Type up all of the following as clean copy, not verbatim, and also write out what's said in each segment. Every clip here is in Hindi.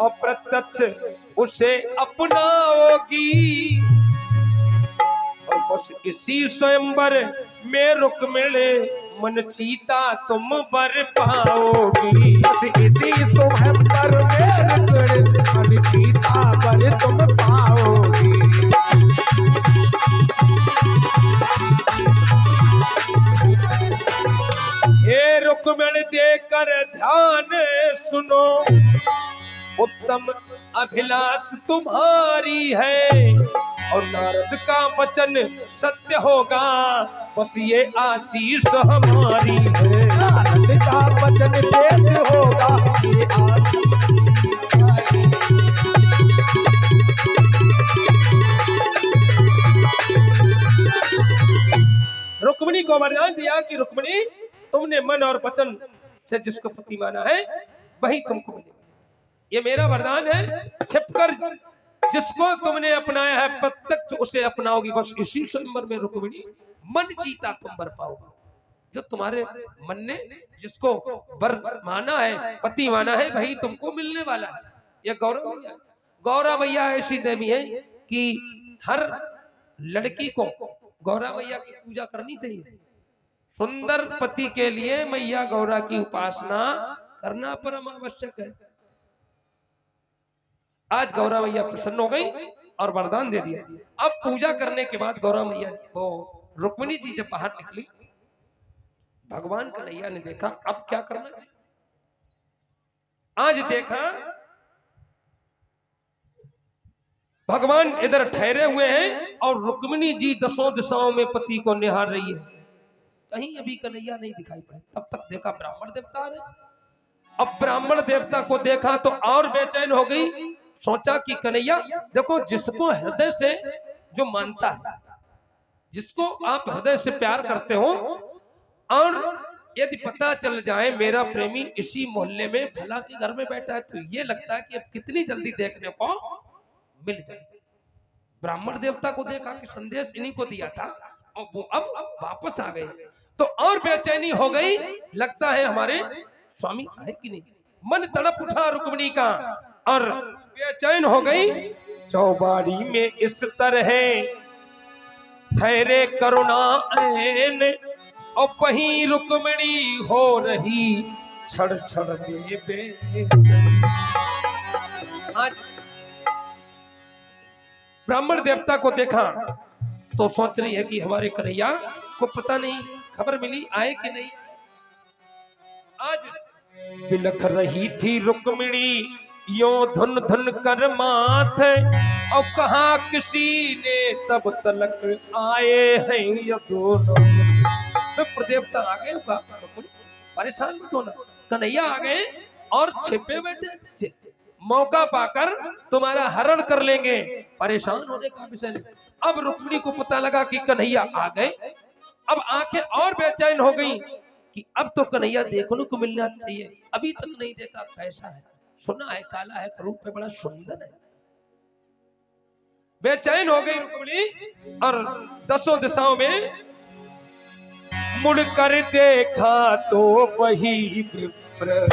अप्रत्यक्ष उसे अपनाओगी। और बस इसी स्वयंवर में रुक्मिणी मन चीता तुम बर पाओगी। बस इसी स्वयंवर में रुक्मिणी मन चीता बर तुम पाओगी। हे रुक्मिणी देकर ध्यान सुनो, उत्तम अभिलाष तुम्हारी है और नारद का वचन सत्य होगा, बस ये आशीष हमारी है। नारद का वचन सत्य होगा, ये आशीष हमारी। रुक्मिणी को वरदान दिया कि रुक्मिणी तुमने मन और वचन से जिसको पति माना है वही तुमको मिलेगा। ये मेरा वरदान है, छिपकर जिसको तुमने अपनाया है प्रत्यक्ष उसे अपनाओगी। बस इसी स्वयंवर में रुक्मिणी मन चीता तुम बर पाओगे। जो तुम्हारे मन ने जिसको बर माना है, पति माना है, वही तुमको मिलने वाला है। ये गौरा मैया ऐसी देवी है कि हर लड़की को गौरा मैया की पूजा करनी चाहिए। सुंदर पति के लिए मैया गौरा की उपासना करना परम आवश्यक है। आज गौरा मैया प्रसन्न हो गई और वरदान दे दिया। अब पूजा करने के बाद गौरा मैया वो रुक्मिणी जी जब बाहर निकली, भगवान कन्हैया ने देखा अब क्या करना चाहिए। आज देखा भगवान इधर ठहरे हुए हैं और रुक्मिणी जी दसों दिशाओं में पति को निहार रही है। कहीं अभी कन्हैया नहीं दिखाई पड़े। तब तक देखा ब्राह्मण देवता आ रहे। अब ब्राह्मण देवता को देखा तो और बेचैन हो गई। सोचा कि कन्हैया देखो, जिसको हृदय से जो मानता है, जिसको आप हृदय से प्यार करते हो, और यदि पता चल जाए मेरा प्रेमी इसी मोहल्ले में फला के घर में बैठा है, तो ये लगता है कि अब कितनी जल्दी देखने को मिल जाए। ब्राह्मण देवता को देखा कि संदेश इन्हीं को दिया था और वो अब वापस आ गए, तो और बेचैनी हो गई। लगता है हमारे स्वामी आए कि नहीं। मन तड़प उठा रुक्मिणी का और बेचैन हो गई। चौबाड़ी में इस तरह ठहरे करुणा ऐन और वहीं रुक्मिणी हो रही छड़ छड़ में बेचैन। आज ब्राह्मण देवता को देखा तो सोच रही है कि हमारे कन्हैया को पता नहीं, खबर मिली आए कि नहीं। आज बिलख रही थी रुक्मिणी यो धुन धुन कर माथे, और कहा किसी ने तब तलक आए हैं ये दोनों। तो देवता आ गए, परेशान मत होना, कन्हैया आ गए और छिपे बैठे, मौका पाकर तुम्हारा हरण कर लेंगे, परेशान होने का विषय नहीं। अब रुक्मिणी को पता लगा कि कन्हैया आ गए। अब आंखें और बेचैन हो गई कि अब तो कन्हैया देखने को मिलना चाहिए, अभी तक नहीं देखा। कैसा है, सुना है काला है, रूप में बड़ा सुंदर है। बेचैन हो गई रुक्मिणी और दसों दिशाओं में मुड़कर देखा तो वही विप्र,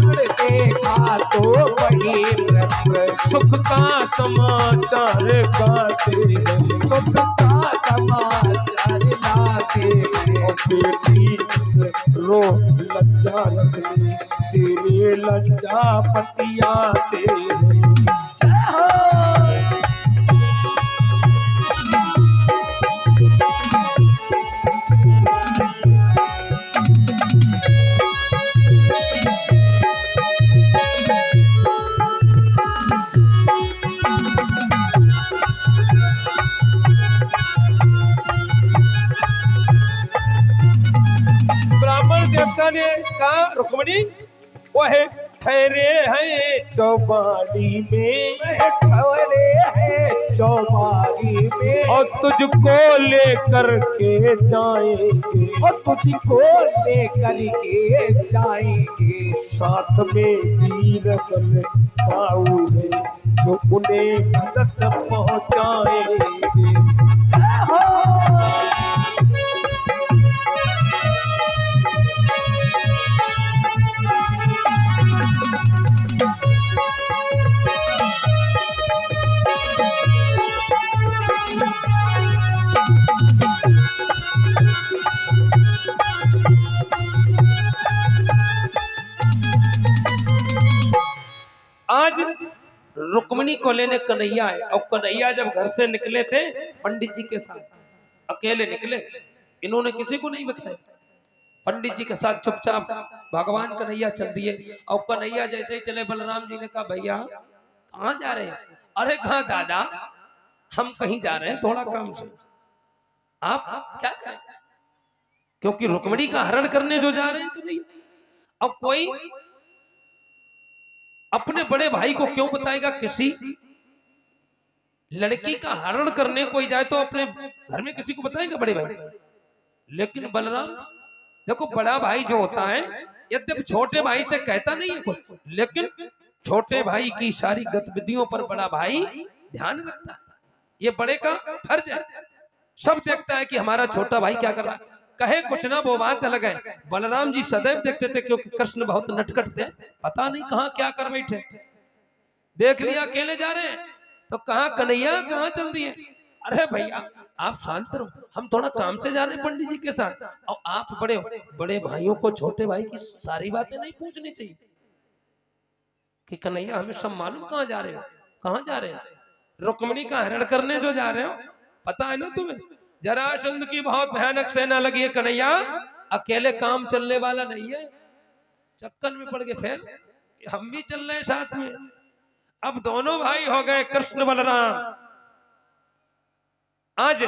देखा तो वही विप्र, सुख का समाचार गाते हैं, सुख का समाचार लाते हैं। बेटी रो लज्जा रखनी, तेरे लज्जा पतियाते हैं। देवता ने कहा रुक्मिणी वह ठहरे हैं चौबाड़ी में, ठहरे हैं चौबाड़ी में, और तुझको लेकर के जाएंगे, और तुझको लेकर के जाएंगे। साथ में वीर बल पाऊ है जो उन्हें मदद पहुंचाएंगे। आज रुक्मिणी को लेने कन्हैया है, और कन्हैया जब घर से निकले थे पंडित जी के साथ, अकेले निकले, इन्होंने किसी को नहीं बताया, पंडित जी के साथ चुपचाप भगवान कन्हैया चल दिए। और कन्हैया जैसे ही चले, बलराम जी ने कहा भैया कहाँ जा रहे हैं? अरे कहाँ दादा, हम कहीं जा रहे हैं थोड़ा काम से, आप क्या करें? क्योंकि रुक्मिणी का हरण करने जो जा रहे हैं कन्हैया। अब कोई अपने बड़े भाई को क्यों बताएगा? किसी लड़की का हरण करने कोई जाए तो अपने घर में किसी को बताएगा बड़े भाई? लेकिन बलराम देखो, बड़ा भाई जो होता है यद्यपि छोटे भाई से कहता नहीं है कोई, लेकिन छोटे भाई की सारी गतिविधियों पर बड़ा भाई ध्यान रखता है। ये बड़े का फर्ज है, सब देखता है कि हमारा छोटा भाई क्या कर रहा है। कहे कुछ ना वो बात अलग है। बलराम जी सदैव देखते थे, क्योंकि कृष्ण बहुत नटखट थे, पता नहीं कहाँ क्या कर बैठे। देख लिया अकेले जा रहे हैं तो कहाँ कन्हैया कहाँ चल दिए। अरे भैया आप शांत रहो, हम थोड़ा काम से जा रहे हैं पंडित जी के साथ, और आप बड़े बड़े भाइयों को छोटे भाई की सारी बातें नहीं पूछनी चाहिए कि कन्हैया हमें सब मालूम कहाँ जा रहे हो, कहाँ जा रहे हो? रुक्मिणी का हरण करने जो जा रहे हो, पता है ना तुम्हें? जरासंध की बहुत भयानक सेना लगी है, कन्हैया अकेले काम चलने वाला नहीं है। चक्कर में पड़ गए, फिर हम भी चल रहे हैं साथ में। अब दोनों भाई हो गए कृष्ण बलराम। आज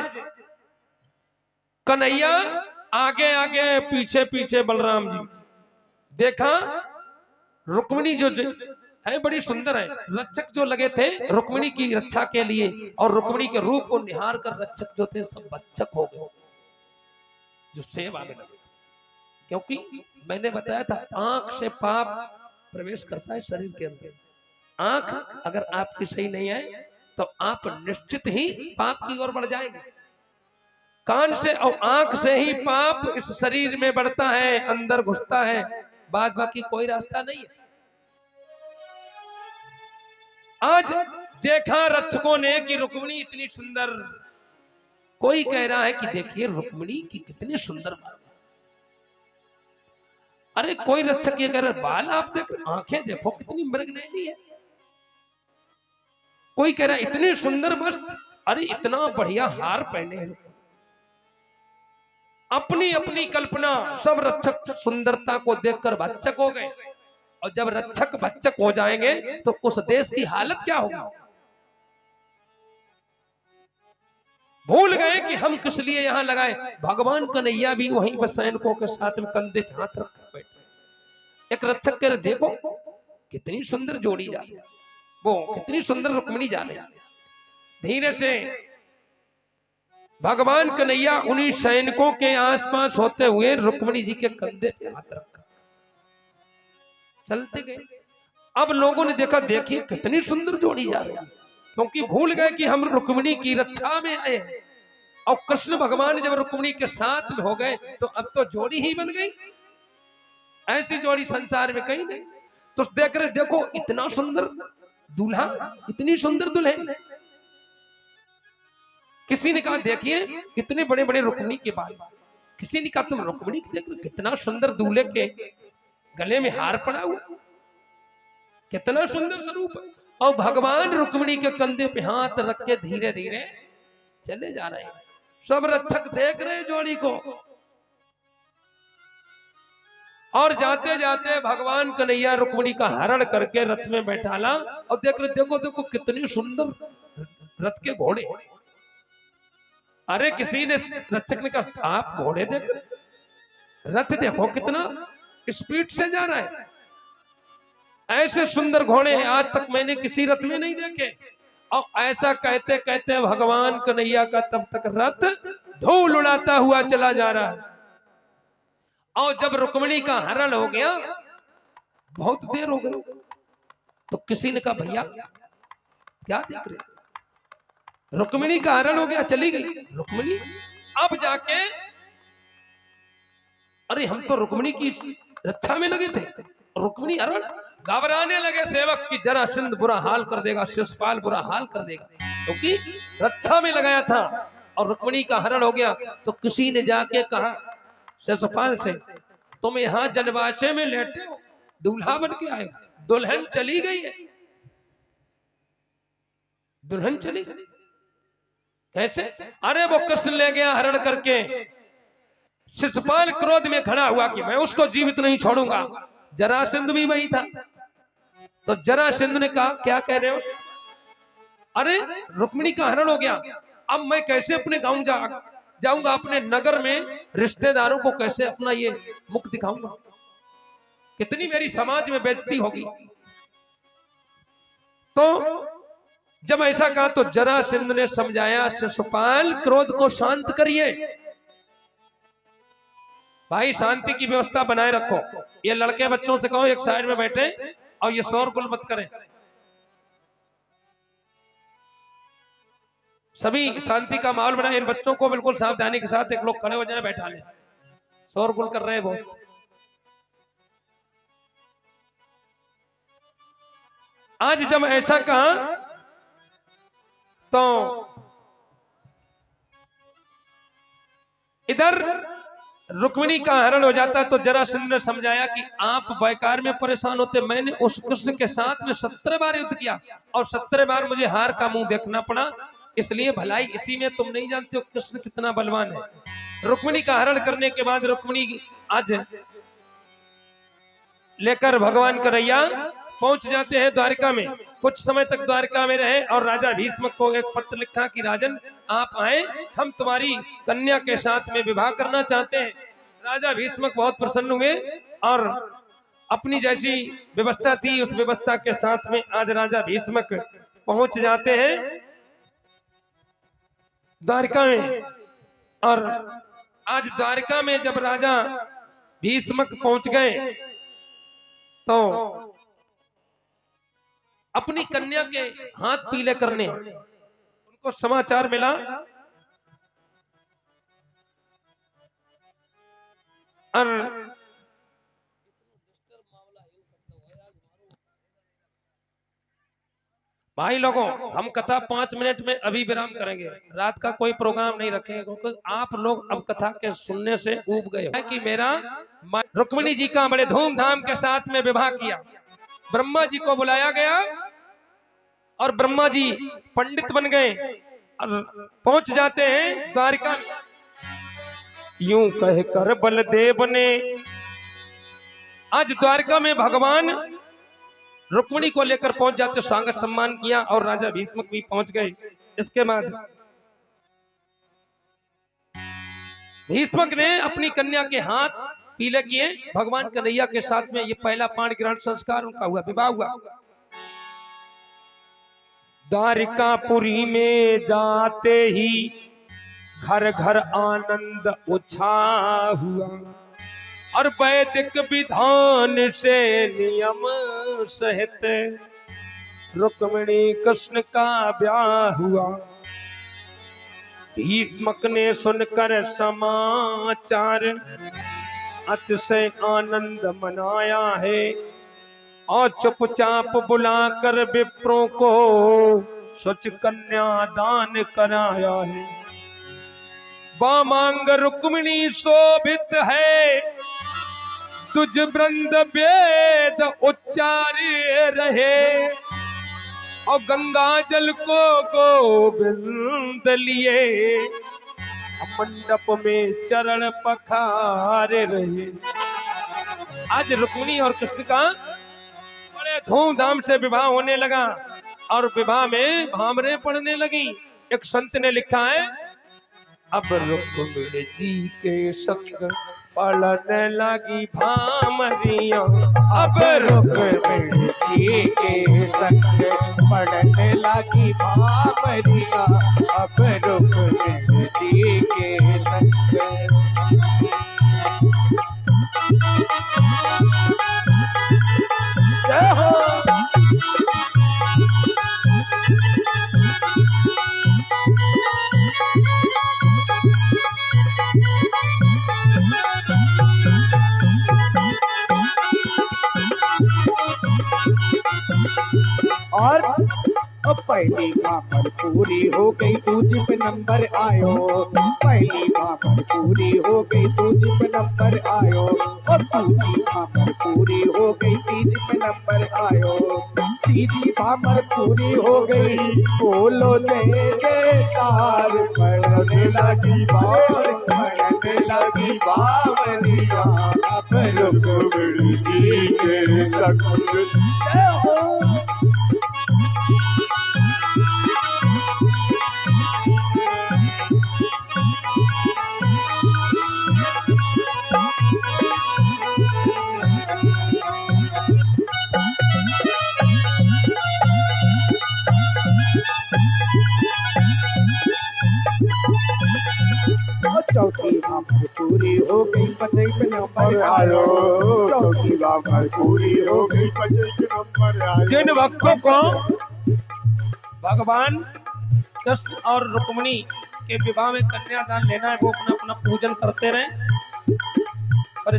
कन्हैया आगे आगे पीछे पीछे बलराम जी। देखा रुक्मिणी जो है बड़ी सुंदर है, रक्षक जो लगे थे रुक्मिणी की रक्षा के लिए, और रुक्मिणी के रूप को निहार कर रक्षक जो थे सब बच्चक हो गए, जो सेव आने लगे। क्योंकि मैंने बताया था आंख से पाप प्रवेश करता है शरीर के अंदर। आंख अगर आपकी सही नहीं है तो आप निश्चित ही पाप की ओर बढ़ जाएंगे। कान से और आंख से ही पाप इस शरीर में बढ़ता है, अंदर घुसता है, बाद बाकी कोई रास्ता नहीं है। आज देखा रक्षकों ने कि रुक्मिणी इतनी सुंदर, कोई कह रहा है कि देखिए रुक्मिणी की कितनी सुंदर बाल। अरे कोई रक्षक ये कह रहा है बाल आप देख, आंखें देखो कितनी मृगनयनी है। कोई कह रहा है इतनी सुंदर वस्त्र, अरे इतना बढ़िया हार पहने हैं। अपनी अपनी कल्पना, सब रक्षक सुंदरता को देखकर भच्चक हो गए। और जब रक्षक भच्चक हो जाएंगे तो उस देश की हालत क्या होगी? भूल गए कि हम किस लिए यहां लगाए। भगवान कन्हैया भी वहीं पर सैनिकों के साथ में कंधे पे हाथ रख बैठे। एक रक्षक कह रहे देखो कितनी सुंदर जोड़ी जा रही है, वो कितनी सुंदर रुक्मिणी जा रही है। धीरे से भगवान कन्हैया उन्हीं सैनिकों के आसपास होते हुए रुक्मिणी जी के कंधे पे हाथ रखा चलते गए। अब लोगों ने देखा देखिए कितनी सुंदर जोड़ी जा रही है, क्योंकि भूल गए कि हम रुक्मिणी की रक्षा में आए हैं। और कृष्ण भगवान जब रुक्मिणी के साथ में हो गए तो अब तो जोड़ी ही बन गई। ऐसी जोड़ी संसार में कहीं नहीं। तो देख रहे देखो इतना सुंदर दूल्हा, इतनी सुंदर दुल्हन। किसी ने कहा देखिए इतने बड़े बड़े रुक्मिणी के बाल। किसी ने कहा तुम रुक्मिणी देख कितना सुंदर दूल्हे के गले में हार पड़ा हुआ, कितना सुंदर स्वरूप। और भगवान रुक्मिणी के कंधे पे हाथ रख के धीरे धीरे चले जा रहे हैं। सब रक्षक देख रहे जोड़ी को। और जाते जाते भगवान कन्हैया रुक्मिणी का हरण करके रथ में बैठाला। और देख रहे देखो देखो कितनी सुंदर रथ के घोड़े। अरे किसी ने रक्षक ने कहा आप घोड़े देख, रथ देखो कितना स्पीड से जा रहा है। ऐसे सुंदर घोड़े आज तक मैंने किसी रथ में नहीं देखे। और ऐसा कहते कहते भगवान कन्हैया का तब तक रथ धूल उड़ाता हुआ चला जा रहा है। और जब रुक्मिणी का हरण हो गया, बहुत देर हो गई, तो किसी ने कहा भैया क्या देख रहे, रुक्मिणी का हरण हो गया, चली गई रुक्मिणी। अब जाके अरे हम तो रुक्मिणी की रक्षा में लगे थे, रुक्मिणी हरण। घबराने लगे सेवक की जरासंध बुरा हाल कर देगा, शिशुपाल बुरा हाल कर देगा, क्योंकि रक्षा में लगाया था और रुक्मिणी का हरण हो गया। तो किसी ने जाके कहा शिशुपाल से तुम यहाँ जनवासे में लेटे हो, दूल्हा बन के आए, दुल्हन चली गई है। दुल्हन चली गई। कैसे? अरे वो कृष्ण ले गया हरण करके। शिशुपाल क्रोध में खड़ा हुआ कि मैं उसको जीवित नहीं छोड़ूंगा। जरासंध भी वही था। तो जरासंध ने कहा क्या कह रहे हो? अरे रुक्मिणी का हरण हो गया, अब मैं कैसे अपने गांव जाऊंगा, अपने नगर में रिश्तेदारों को कैसे अपना ये मुख दिखाऊंगा, कितनी मेरी समाज में बेइज्जती होगी। तो जब ऐसा कहा तो जरासंध ने समझाया, शिशुपाल क्रोध को शांत करिए भाई, शांति की व्यवस्था बनाए रखो। ये लड़के बच्चों से कहो एक साइड में बैठे और ये शोरगुल मत करें, सभी शांति का माहौल बनाए। इन बच्चों को बिल्कुल सावधानी के साथ एक लोग खड़े हो जाए, बैठा ले, शोरगुल कर रहे हैं बहुत। आज जब ऐसा कहा तो इधर रुक्मिणी का हरण हो जाता। तो जरासंध ने समझाया कि आप बेकार में परेशान होते, मैंने उस कृष्ण के साथ में 17 बार युद्ध किया और 17 बार मुझे हार का मुंह देखना पड़ा, इसलिए भलाई इसी में। तुम नहीं जानते हो कृष्ण कितना बलवान है। रुक्मिणी का हरण करने के बाद रुक्मिणी आज लेकर भगवान कन्हैया पहुंच जाते हैं द्वारिका में। कुछ समय तक द्वारिका में रहे और राजा भीष्मक को एक पत्र लिखा कि राजन आप आए, हम तुम्हारी कन्या के साथ में विवाह करना चाहते हैं। राजा भीष्मक बहुत प्रसन्न हुए और अपनी जैसी व्यवस्था थी उस व्यवस्था के साथ में आज राजा भीष्मक पहुंच जाते हैं द्वारिका में। और आज द्वारिका में जब राजा भीष्मक पहुंच गए तो अपनी कन्या के हाथ पीले करने उनको समाचार मिला। और भाई लोगों, हम कथा 5 मिनट में अभी विराम करेंगे, रात का कोई प्रोग्राम नहीं रखेंगे क्योंकि आप लोग अब कथा के सुनने से ऊब गए हो कि मेरा रुक्मिणी जी का बड़े धूमधाम के साथ में विवाह किया। ब्रह्मा जी को बुलाया गया और ब्रह्मा जी पंडित बन गए और पहुंच जाते हैं द्वारिका। यूं कहकर बलदेव ने आज द्वारिका में भगवान रुक्मिणी को लेकर पहुंच जाते, स्वागत सम्मान किया और राजा भीष्मक भी पहुंच गए। इसके बाद भीष्मक ने अपनी कन्या के हाथ पीले किए भगवान कन्हैया के साथ में। ये पहला पाणी ग्रहण संस्कार उनका हुआ, विवाह हुआ। द्वारिकापुरी में जाते ही घर घर आनंद उछा हुआ और वैदिक विधान से नियम सहित रुक्मिणी कृष्ण का ब्याह हुआ। भीष्मक ने सुनकर समाचार अतिशय आनंद मनाया है और चुपचाप बुलाकर विप्रों को सच कन्या दान कराया है। वामांग रुक्मिणी शोभित है, तुझ वृंद वेद उच्चारे रहे और गंगा जल को गोविंद लिए मंडप में चरण पखारे रहे। आज रुक्मिणी और कृष्ण का बड़े धूमधाम से विवाह होने लगा और विवाह में भामरे पड़ने लगी। एक संत ने लिखा है, अब रुक्मिणी जी के संग पड़ने लगी भामरियां, अब रुक्मिणी जी के संग पड़ने लगी भामरियां, अब रुक्मिणी जी के संग। जय हो। और पहली भामर पूरी हो गई, दूसरी नंबर आयो। पहली भामर पूरी हो गई, दूसरी नंबर आयो और दूसरी भामर पूरी हो गई, तीसरी नंबर आयो। तीजी भामर पूरी हो गई, बोलो जय जयकार। पढ़ने लगी बावनिया, अब रुक्मिणी जी के संग। जय हो। चौथी भामर पूरी हो गई, 25 नंबर आयो। चौथी भामर पूरी हो गई, 25 नंबर आयो। जिन भक्तों को भगवान कृष्ण और रुक्मिणी के विवाह में कन्यादान लेना है वो अपना अपना पूजन करते रहे। पर